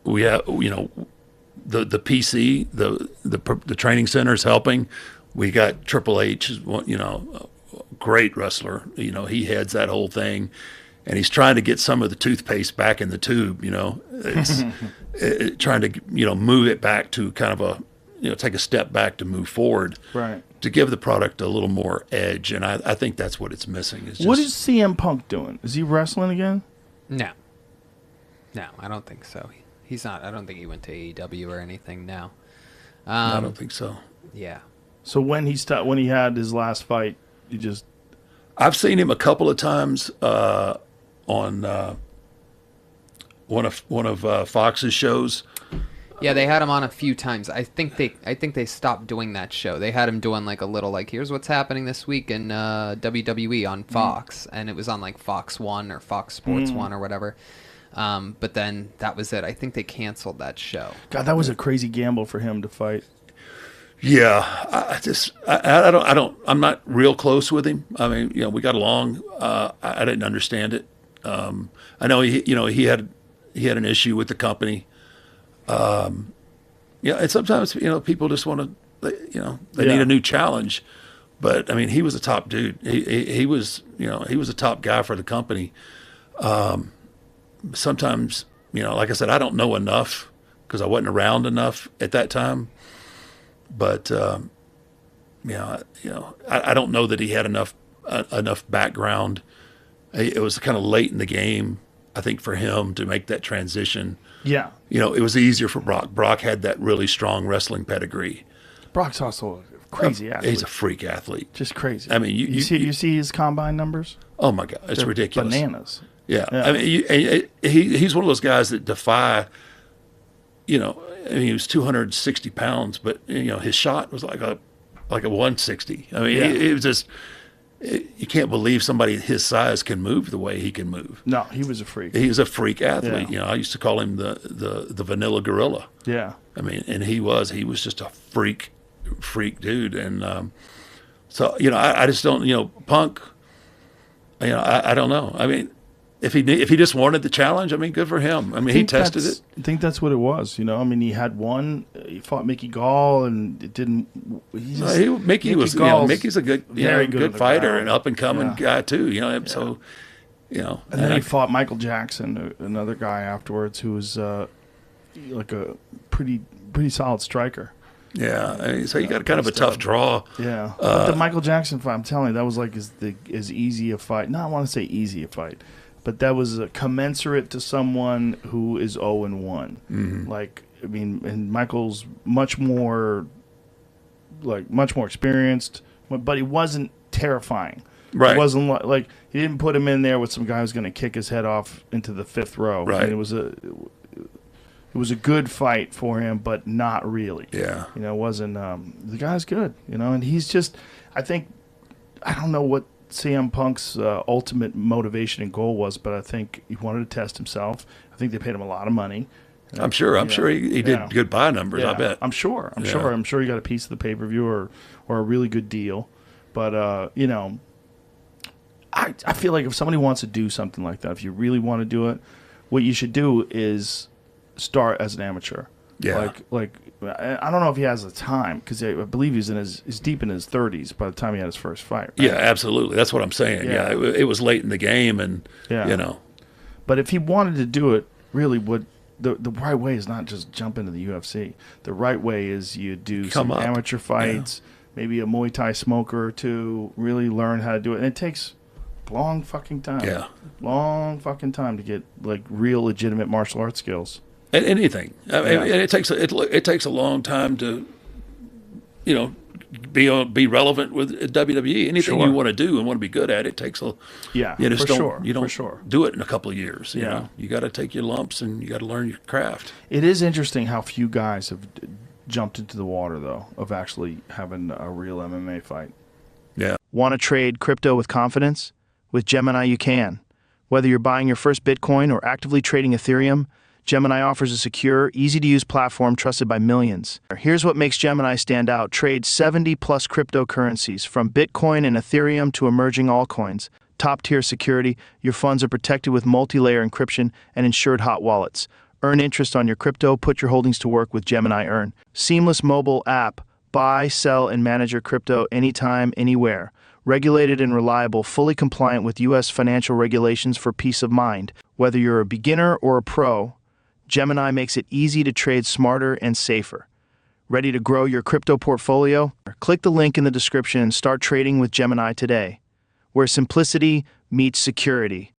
We have, the PC, the training center is helping. We got Triple H, a great wrestler. He heads that whole thing, and he's trying to get some of the toothpaste back in the tube. It's trying to move it back to kind of take a step back to move forward. Right. To give the product a little more edge, and I think that's what it's missing. What is CM Punk doing? Is he wrestling again? No, I don't think so. He's not. I don't think he went to AEW or anything now. No, I don't think so. Yeah. So when he had his last fight, I've seen him a couple of times on one of Fox's shows. Yeah, they had him on a few times. I think they stopped doing that show. They had him doing like a little here's what's happening this week in WWE on Fox, and it was on like Fox 1 or Fox Sports 1 or whatever. But then that was it. I think they canceled that show. God, that was a crazy gamble for him to fight. Yeah, I'm not real close with him. I mean, we got along. I didn't understand it. I know he had an issue with the company. And sometimes people just want to, they need a new challenge. But I mean, he was a top dude. He was a top guy for the company. Sometimes, like I said, I don't know enough because I wasn't around enough at that time. But I don't know that he had enough background. It was kind of late in the game, I think, for him to make that transition. Yeah. It was easier for Brock. Brock had that really strong wrestling pedigree. Brock's also a crazy athlete. He's a freak athlete. Just crazy. I mean, you see his combine numbers? Oh my God, it's ridiculous. Bananas. Yeah. I mean, he's one of those guys that defy. He was 260 pounds, but his shot was like a 160. I mean, it was just. You can't believe somebody his size can move the way he can move. No, he was a freak. He was a freak athlete. Yeah. I used to call him the vanilla gorilla. Yeah. I mean, and he was just a freak dude. And so I just don't. Punk. I don't know. I mean, if he just wanted the challenge, I mean, good for him. I mean, he tested it. I think that's what it was. I mean, he had one. He fought Mickey Gall, and it didn't. Mickey's a good fighter and up and coming guy too. So. And then he fought Michael Jackson, another guy afterwards, who was like a pretty solid striker. Yeah, I mean, so you got kind of a tough draw. Yeah, but the Michael Jackson fight, I'm telling you, that was like as easy a fight. No, I want to say easy a fight. But that was commensurate to someone who is 0-1. Mm-hmm. Like, I mean, and Michael's much more experienced, but he wasn't terrifying. Right. It wasn't like he didn't put him in there with some guy who's going to kick his head off into the fifth row. Right. I mean, it was a good fight for him, but not really. Yeah. It wasn't. The guy's good. And he's just. I don't know what CM Punk's ultimate motivation and goal was, but I think he wanted to test himself. I think they paid him a lot of money. I'm sure he did good buy numbers. Yeah, I bet. I'm sure he got a piece of the pay-per-view or a really good deal. But I feel like if somebody wants to do something like that, if you really want to do it, what you should do is start as an amateur. Yeah. Like I don't know if he has the time because I believe he's deep in his 30s by the time he had his first fight. Right? Yeah, absolutely. That's what I'm saying. Yeah, it was late in the game, and But if he wanted to do it, really, the right way is not just jump into the UFC. The right way is you do some amateur fights, maybe a Muay Thai smoker or two, really learn how to do it, and it takes long fucking time. Yeah, long fucking time to get like real legitimate martial arts skills. Anything. I mean, and it takes a long time to, be relevant with WWE. Anything you want to do and want to be good at, it takes a You don't do it in a couple of years. You got to take your lumps and you got to learn your craft. It is interesting how few guys have jumped into the water though of actually having a real MMA fight. Yeah. Want to trade crypto with confidence? With Gemini, you can. Whether you're buying your first Bitcoin or actively trading Ethereum, Gemini offers a secure, easy-to-use platform trusted by millions. Here's what makes Gemini stand out. Trade 70-plus cryptocurrencies, from Bitcoin and Ethereum to emerging altcoins. Top-tier security, your funds are protected with multi-layer encryption and insured hot wallets. Earn interest on your crypto, put your holdings to work with Gemini Earn. Seamless mobile app. Buy, sell, and manage your crypto anytime, anywhere. Regulated and reliable, fully compliant with U.S. financial regulations for peace of mind. Whether you're a beginner or a pro, Gemini makes it easy to trade smarter and safer. Ready to grow your crypto portfolio? Click the link in the description and start trading with Gemini today, where simplicity meets security.